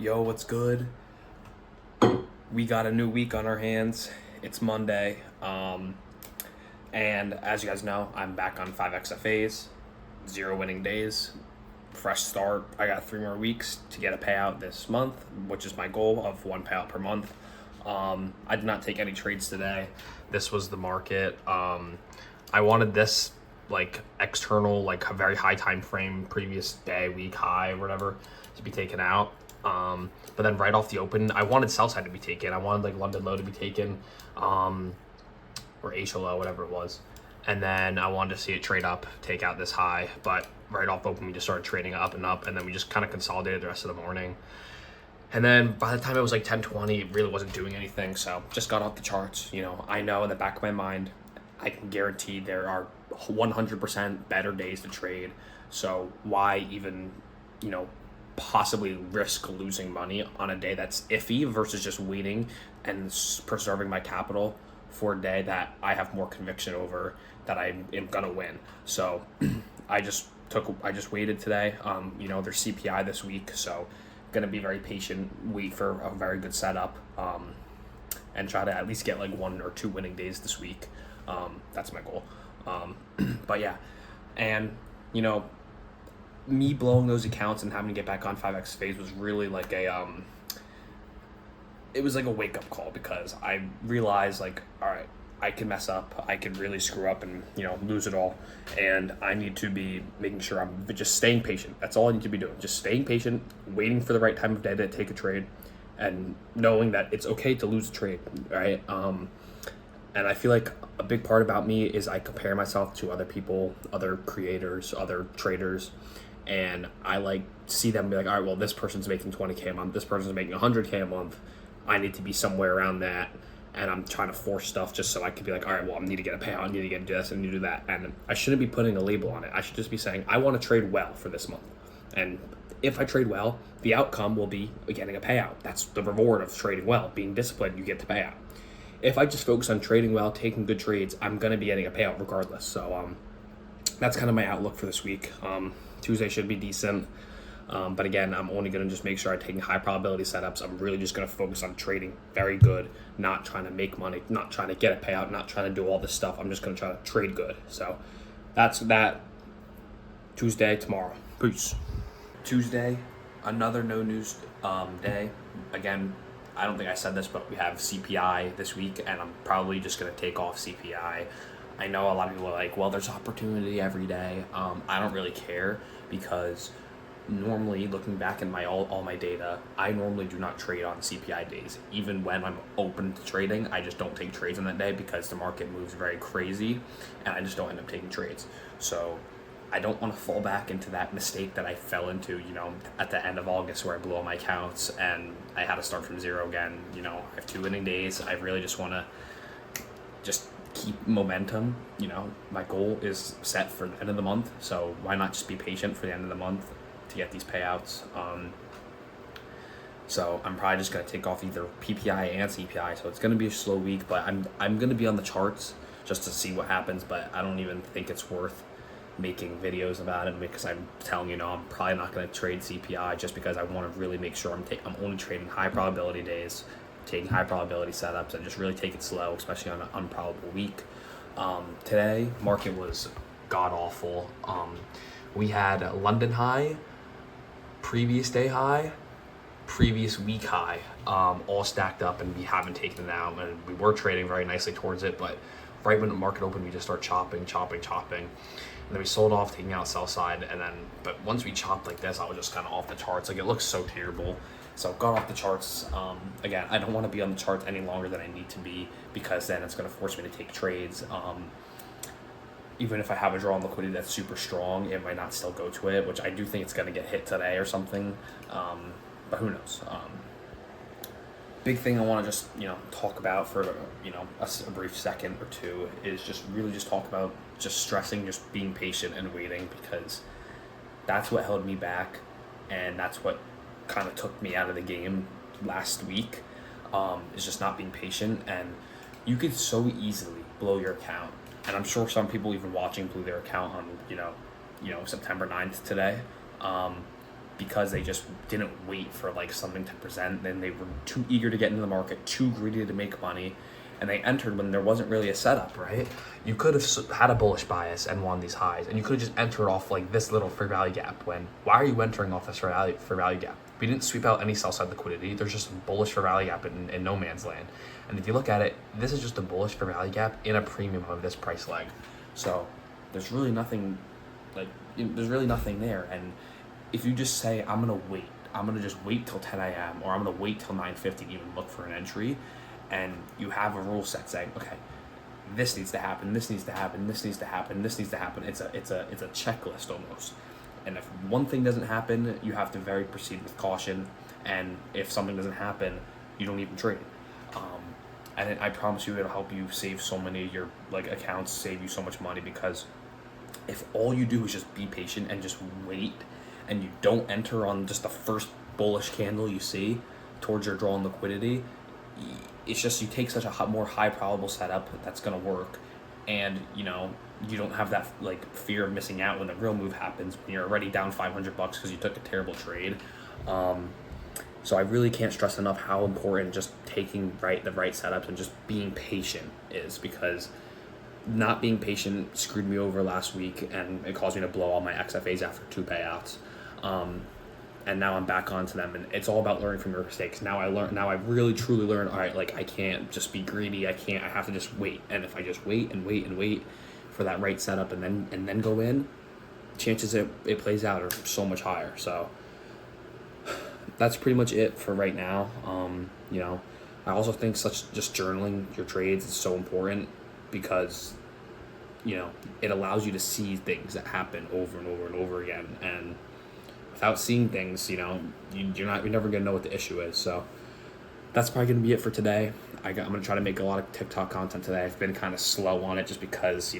Yo, what's good? We got a new week on our hands. It's Monday. And as you guys know, I'm back on 5XFAs, 0 winning days, fresh start. I got 3 more weeks to get a payout this month, which is my goal of 1 payout per month. I did not take any trades today. This was the market. I wanted this like external, like a very high time frame, previous day, week high, or whatever, to be taken out. But then right off the open, I wanted sell side to be taken. I wanted like London low to be taken, or Asia low, whatever it was. And then I wanted to see it trade up, take out this high. But right off open, we just started trading up, and then we just kind of consolidated the rest of the morning. And then by the time it was like 10:20, it really wasn't doing anything. So just got off the charts. I know in the back of my mind, I can guarantee there are 100% better days to trade. So why even, possibly risk losing money on a day that's iffy versus just waiting and preserving my capital for a day that I have more conviction over that I am gonna win. So I just waited today. There's CPI this week, so gonna be very patient, wait for a very good setup, and try to at least get like 1 or 2 winning days this week. That's my goal. But yeah, and me blowing those accounts and having to get back on 5XFAs was really like it was like a wake up call, because I realized like, all right, I can mess up, I can really screw up and lose it all, and I need to be making sure I'm just staying patient. That's all I need to be doing, just staying patient, waiting for the right time of day to take a trade, and knowing that it's okay to lose a trade, right? And I feel like a big part about me is I compare myself to other people, other creators, other traders, and I like see them be like, all right, well, this person's making 20K a month, this person's making 100K a month. I need to be somewhere around that, and I'm trying to force stuff just so I could be like, all right, well, I need to get a payout, I need to get this, and need to do that. And I shouldn't be putting a label on it. I should just be saying, I want to trade well for this month. And if I trade well, the outcome will be getting a payout. That's the reward of trading well. Being disciplined, you get the payout. If I just focus on trading well, taking good trades, I'm going to be getting a payout regardless. So that's kind of my outlook for this week. Tuesday should be decent. But again, I'm only going to just make sure I'm taking high probability setups. I'm really just going to focus on trading very good, not trying to make money, not trying to get a payout, not trying to do all this stuff. I'm just going to try to trade good. So that's that. Tuesday, tomorrow. Peace. Tuesday, another no news day. Again, I don't think I said this, but we have CPI this week, and I'm probably just going to take off CPI. I know a lot of people are like, well, there's opportunity every day. I don't really care, because normally, looking back in my all my data, I normally do not trade on CPI days. Even when I'm open to trading, I just don't take trades on that day because the market moves very crazy, and I just don't end up taking trades. So I don't want to fall back into that mistake that I fell into, at the end of August, where I blew all my accounts and I had to start from zero again. I have 2 winning days. I really just want to just keep momentum. My goal is set for the end of the month, so why not just be patient for the end of the month to get these payouts? So I'm probably just going to take off either PPI and CPI, so it's going to be a slow week, but I'm going to be on the charts just to see what happens, but I don't even think it's worth making videos about it, because I'm telling I'm probably not going to trade CPI, just because I want to really make sure I'm only trading high probability days, taking high probability setups, and just really take it slow, especially on an unprobable week. Today, market was god awful. We had London high, previous day high, previous week high, all stacked up, and we haven't taken it out, and we were trading very nicely towards it, but right when the market opened, we just start chopping, and then we sold off, taking out sell side, but once we chopped like this, I was just kind of off the charts. Like, it looks so terrible. So got off the charts. Again, I don't want to be on the charts any longer than I need to be, because then it's going to force me to take trades. Even if I have a draw on liquidity that's super strong, it might not still go to it, which I do think it's going to get hit today or something. But who knows? Big thing I want to just talk about for a brief second or two is just really just talk about just stressing, just being patient and waiting, because that's what held me back, and that's what kind of took me out of the game last week. Is just not being patient, and you could so easily blow your account, and I'm sure some people even watching blew their account on September 9th today. because they just didn't wait for like something to present. Then they were too eager to get into the market, too greedy to make money, and they entered when there wasn't really a setup, right? You could have had a bullish bias and won these highs, and you could have just entered off like this little fair value gap. Why are you entering off this fair value gap? We didn't sweep out any sell side liquidity. There's just a bullish fair value gap in no man's land. And if you look at it, this is just a bullish fair value gap in a premium of this price leg. So there's really nothing there. And if you just say, I'm going to just wait till 10 a.m. or I'm going to wait till 9:50 to even look for an entry, and you have a rule set saying, okay, this needs to happen, this needs to happen, this needs to happen, this needs to happen. It's a checklist almost. And if one thing doesn't happen, you have to proceed with caution. And if something doesn't happen, you don't even trade. And I promise you, it'll help you save so many of your like accounts, save you so much money, because if all you do is just be patient and just wait, and you don't enter on just the first bullish candle you see towards your draw and liquidity, it's just you take such a more high probable setup that's going to work, and you don't have that like fear of missing out when the real move happens when you're already down $500 because you took a terrible trade. So I really can't stress enough how important just taking the right setups and just being patient is, because not being patient screwed me over last week, and it caused me to blow all my XFAs after 2 payouts. And now I'm back onto them, and it's all about learning from your mistakes. Now I really truly learned, all right, like I can't just be greedy. I have to just wait. And if I just wait and wait and wait for that right setup and then go in, chances it plays out are so much higher. So that's pretty much it for right now. I also think just journaling your trades is so important, because it allows you to see things that happen over and over and over again, and without seeing things, you're never gonna know what the issue is. So that's probably gonna be it for today. I'm gonna try to make a lot of TikTok content today. I've been kind of slow on it just because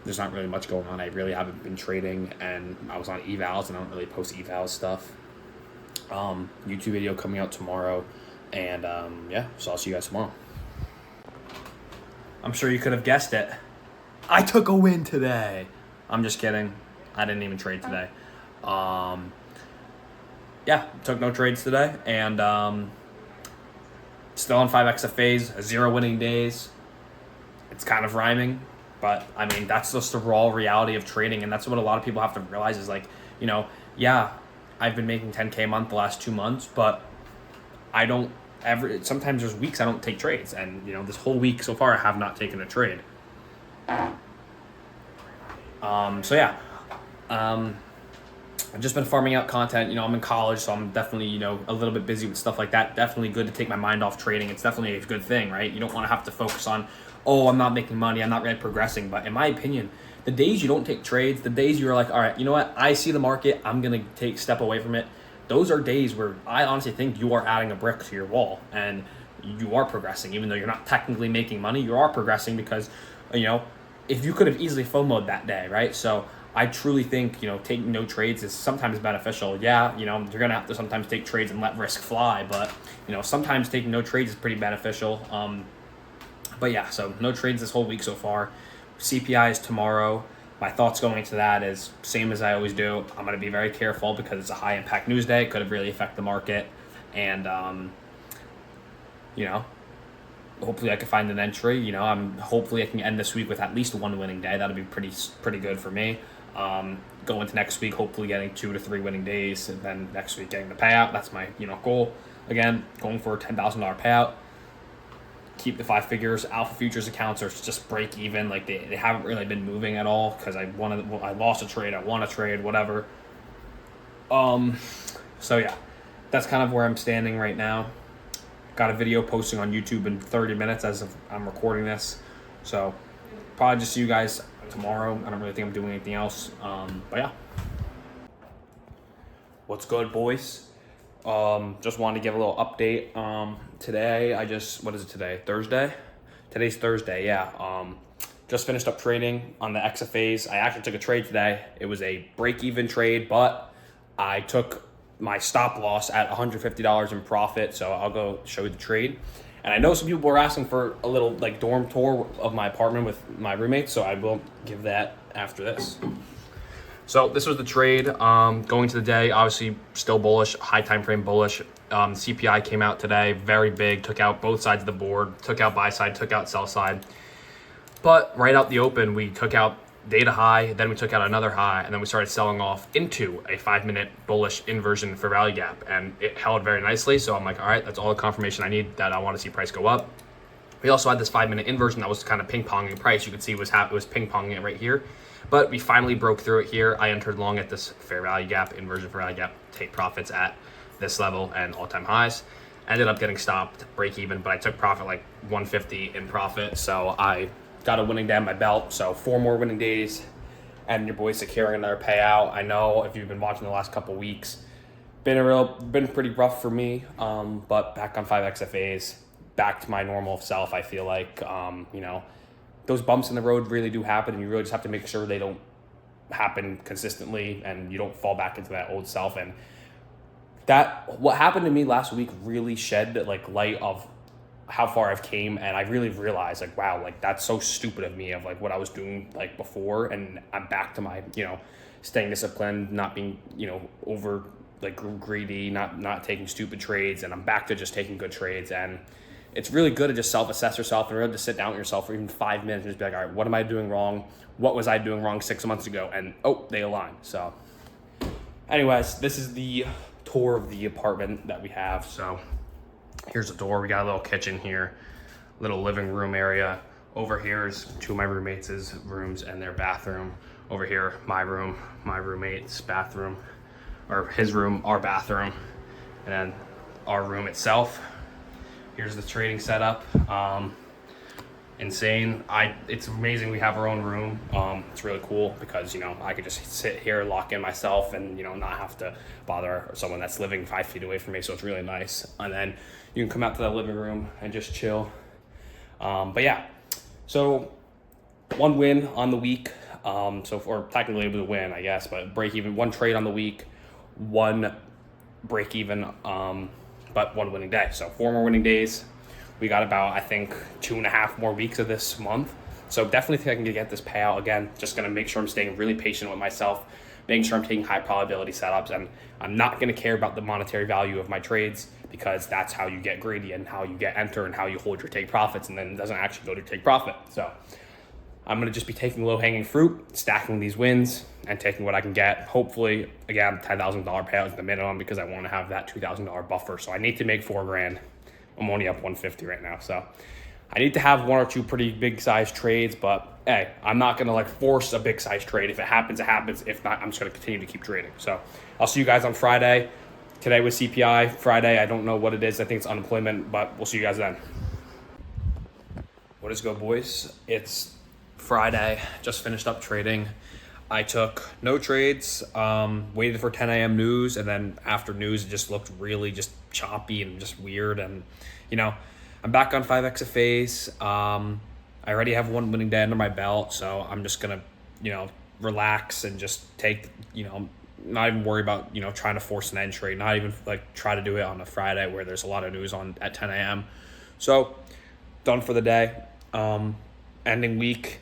there's not really much going on. I really haven't been trading, and I was on evals, and I don't really post evals stuff. YouTube video coming out tomorrow, and so I'll see you guys tomorrow. I'm sure you could have guessed it. I took a win today. I'm just kidding. I didn't even trade today. Took no trades today, and still on 5 XFAs, 0 winning days. It's kind of rhyming, but I mean, that's just the raw reality of trading, and that's what a lot of people have to realize is like, I've been making 10K a month the last 2 months, but I don't sometimes there's weeks I don't take trades, and this whole week so far I have not taken a trade. I've just been farming out content. I'm in college, so I'm definitely, a little bit busy with stuff like that. Definitely good to take my mind off trading. It's definitely a good thing, right? You don't want to have to focus on, I'm not making money, I'm not really progressing. But in my opinion, the days you don't take trades, the days you're like, all right, you know what? I see the market, I'm going to step away from it. Those are days where I honestly think you are adding a brick to your wall, and you are progressing. Even though you're not technically making money, you are progressing because, if you could have easily FOMO'd that day, right? So I truly think, taking no trades is sometimes beneficial. Yeah, you're going to have to sometimes take trades and let risk fly, but, sometimes taking no trades is pretty beneficial. So no trades this whole week so far. CPI is tomorrow. My thoughts going into that is same as I always do. I'm going to be very careful because it's a high impact news day. It could have really affect the market. And, hopefully I can find an entry. Hopefully I can end this week with at least 1 winning day. That'll be pretty good for me. Go into next week, hopefully getting 2 to 3 winning days, and then next week getting the payout. That's my goal. Again, going for a $10,000 payout. Keep the 5 figures. Alpha futures accounts are just break even. Like they haven't really been moving at all because I lost a trade. I won a trade. Whatever. That's kind of where I'm standing right now. Got a video posting on YouTube in 30 minutes as of I'm recording this. So probably just see you guys tomorrow. I don't really think I'm doing anything else. What's good, boys? Just wanted to give a little update. Today, what is it today? Thursday? Today's Thursday, yeah. Just finished up trading on the XFAs. I actually took a trade today. It was a break-even trade, but I took my stop loss at $150 in profit, so I'll go show you the trade. And I know some people were asking for a little dorm tour of my apartment with my roommates, so I will give that after this. So this was the trade going to the day. Obviously, still bullish, high time frame bullish. CPI came out today, very big, took out both sides of the board, took out buy side, took out sell side. But right out the open, we took out data high, then we took out another high, and then we started selling off into a 5-minute bullish inversion for value gap, and it held very nicely. So I'm like, all right, that's all the confirmation I need that I want to see price go up. We also had this 5-minute inversion that was kind of ping-ponging price. You could see it was ping-ponging it right here. But we finally broke through it here. I entered long at this fair value gap, inversion fair value gap, take profits at this level and all-time highs. Ended up getting stopped, break even, but I took profit like 150 in profit. So I got a winning day on my belt. So 4 more winning days and your boy's securing another payout. I know if you've been watching the last couple weeks, been pretty rough for me, but back on 5XFAs, back to my normal self. I feel like, those bumps in the road really do happen, and you really just have to make sure they don't happen consistently and you don't fall back into that old self. And what happened to me last week really shed like light of how far I've came, and I really realized like, wow, like that's so stupid of me of like what I was doing like before, and I'm back to my, staying disciplined, not being, over like greedy, not taking stupid trades, and I'm back to just taking good trades. And it's really good to just self-assess yourself and really to sit down with yourself for even 5 minutes and just be like, all right, what am I doing wrong? What was I doing wrong 6 months ago? And they align. So anyways, this is the tour of the apartment that we have. So here's the door. We got a little kitchen here, little living room area. Over here is 2 of my roommates' rooms and their bathroom. Over here, my room, my roommate's bathroom, or his room, our bathroom, and then our room itself. Here's the trading setup. Insane. It's amazing we have our own room. It's really cool because, I could just sit here, lock in myself, and, not have to bother someone that's living 5 feet away from me. So it's really nice. And then you can come out to the living room and just chill. But yeah, so 1 win on the week. Or technically it was a win, I guess, but break even, 1 trade on the week, 1 break even, but 1 winning day. So 4 more winning days. We got about, I think, 2.5 more weeks of this month. So definitely think I can get this payout again. Just going to make sure I'm staying really patient with myself, making sure I'm taking high probability setups. And I'm not going to care about the monetary value of my trades, because that's how you get greedy and how you get enter and how you hold your take profits. And then it doesn't actually go to take profit. So I'm going to just be taking low hanging fruit, stacking these wins, and taking what I can get. Hopefully, again, $10,000 payout is the minimum, because I want to have that $2,000 buffer. So I need to make $4,000. I'm only up 150 right now. So I need to have 1 or 2 pretty big size trades, but hey, I'm not going to force a big size trade. If it happens, it happens. If not, I'm just going to continue to keep trading. So I'll see you guys on Friday. Today was CPI. Friday, I don't know what it is. I think it's unemployment, but we'll see you guys then. What is go, boys? It's Friday. Just finished up trading. I took no trades, waited for 10 a.m. news, and then after news, it just looked really just choppy and just weird. And, I'm back on 5XFAs. I already have 1 winning day under my belt, so I'm just going to, relax and just take, not even worry about, trying to force an end trade, not even try to do it on a Friday where there's a lot of news on at 10 a.m. So done for the day. Ending week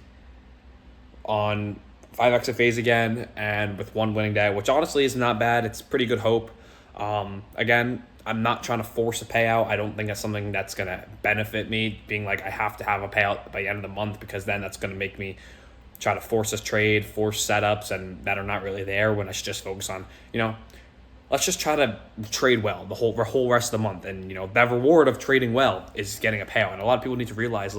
on 5XFAs again, and with 1 winning day, which honestly is not bad. It's pretty good hope. Again, I'm not trying to force a payout. I don't think that's something that's going to benefit me, being like I have to have a payout by the end of the month, because then that's going to make me try to force a trade, force setups, and that are not really there, when I should just focus on, let's just try to trade well the whole rest of the month. And, the reward of trading well is getting a payout. And a lot of people need to realize,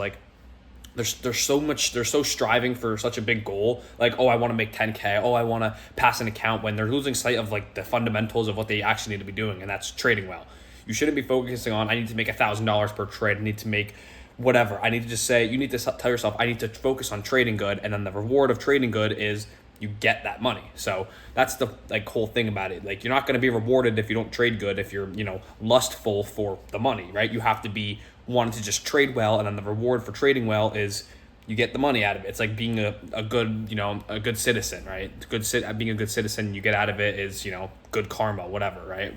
they're so striving for such a big goal. I want to make 10K. I want to pass an account, when they're losing sight of the fundamentals of what they actually need to be doing. And that's trading well. You shouldn't be focusing on, I need to make $1,000 per trade. I need to make whatever. I need to just say, you need to tell yourself, I need to focus on trading good. And then the reward of trading good is you get that money. So that's the whole thing about it. You're not going to be rewarded if you don't trade good, if you're, lustful for the money, right? You have to be wanting to just trade well, and then the reward for trading well is you get the money out of it. It's like being a good, a good citizen, right? Being a good citizen, you get out of it is, good karma, whatever, right?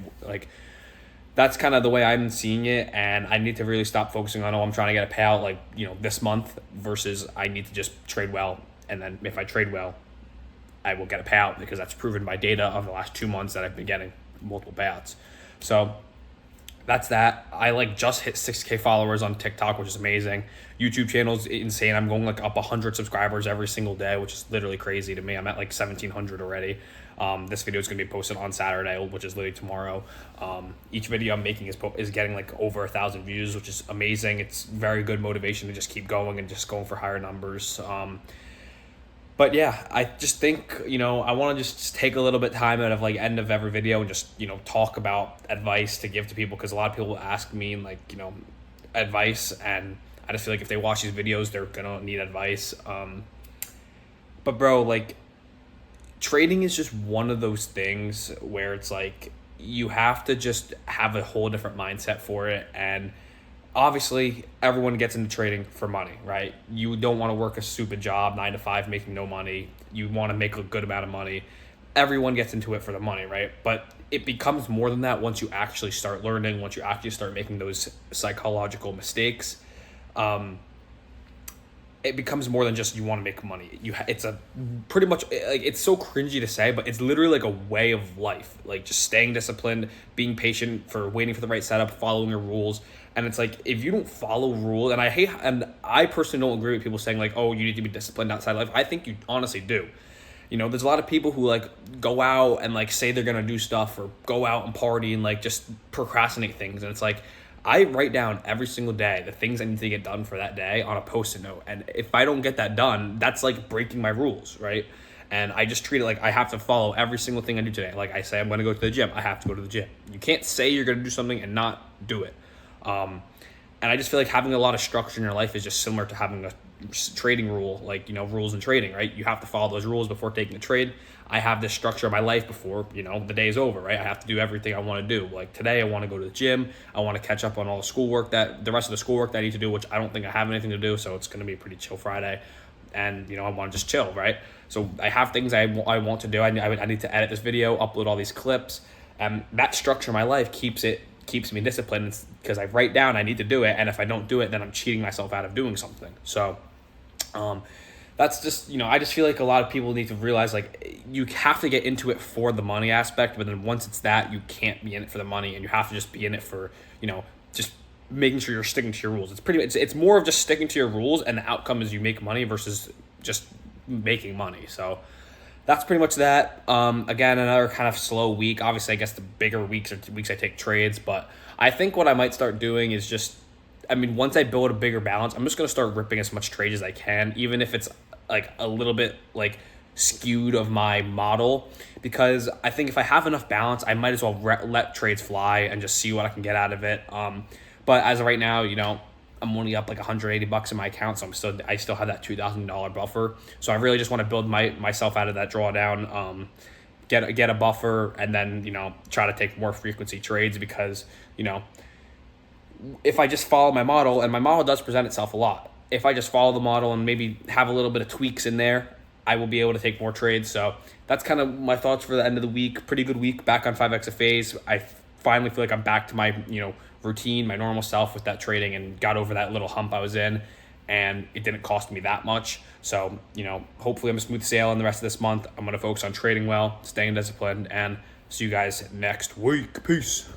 That's kind of the way I'm seeing it, and I need to really stop focusing on, I'm trying to get a payout this month, versus I need to just trade well, and then if I trade well, I will get a payout, because that's proven by data of the last 2 months that I've been getting multiple payouts. So that's that. I like just hit 6K followers on TikTok, which is amazing. YouTube channel's insane. I'm going like up 100 subscribers every single day, which is literally crazy to me. I'm at like 1,700 already. This video is going to be posted on Saturday, which is literally tomorrow. Each video I'm making is getting like over 1,000 views, which is amazing. It's very good motivation to just keep going and just going for higher numbers. But yeah, I just think, I want to just take a little bit time out of like end of every video and just, talk about advice to give to people, because a lot of people ask me like, advice, and I just feel like if they watch these videos, they're going to need advice. But bro, like, trading is just one of those things where it's like you have to just have a whole different mindset for it. And obviously everyone gets into trading for money, right? You don't want to work a stupid job 9 to 5 making no money. You want to make a good amount of money. Everyone gets into it for the money, right? But it becomes more than that once you actually start learning, once you actually start making those psychological mistakes. It becomes more than just you want to make money. It's a pretty much, like, it's so cringy to say, but it's literally like a way of life. Like just staying disciplined, being patient, for waiting for the right setup, following your rules. And it's like, if you don't follow rules, and I personally don't agree with people saying like, oh, you need to be disciplined outside life. I think you honestly do. There's a lot of people who like go out and like say they're gonna do stuff, or go out and party and like just procrastinate things. And it's like, I write down every single day the things I need to get done for that day on a Post-it note. And if I don't get that done, that's like breaking my rules, right? And I just treat it like I have to follow every single thing I do today. Like I say, I'm going to go to the gym. I have to go to the gym. You can't say you're going to do something and not do it. And I just feel like having a lot of structure in your life is just similar to having a trading rule, like, rules in trading, right? You have to follow those rules before taking a trade. I have this structure of my life before, the day is over, right? I have to do everything I want to do. Like today, I want to go to the gym. I want to catch up on all the rest of the schoolwork that I need to do, which I don't think I have anything to do. So it's going to be a pretty chill Friday. And, I want to just chill, right? So I have things I want to do. I need to edit this video, upload all these clips. And that structure in my life keeps me disciplined, because I write down I need to do it. And if I don't do it, then I'm cheating myself out of doing something. So, that's just, I just feel like a lot of people need to realize, like, you have to get into it for the money aspect, but then once it's that, you can't be in it for the money, and you have to just be in it for, just making sure you're sticking to your rules. It's more of just sticking to your rules, and the outcome is you make money versus just making money. So that's pretty much that. Again, another kind of slow week. Obviously, I guess the bigger weeks are weeks I take trades, but I think what I might start doing is just, once I build a bigger balance, I'm just going to start ripping as much trade as I can, even if it's like a little bit like skewed of my model, because I think if I have enough balance, I might as well let trades fly and just see what I can get out of it. But as of right now, I'm only up like $180 in my account, so I still have that $2,000 buffer. So I really just want to build myself out of that drawdown, get a buffer, and then try to take more frequency trades, because if I just follow my model, and my model does present itself a lot, if I just follow the model and maybe have a little bit of tweaks in there, I will be able to take more trades. So that's kind of my thoughts for the end of the week. Pretty good week, back on 5XFAs. I finally feel like I'm back to my routine, my normal self with that trading, and got over that little hump I was in, and it didn't cost me that much. So hopefully I'm a smooth sail in the rest of this month. I'm going to focus on trading well, staying disciplined, and see you guys next week. Peace.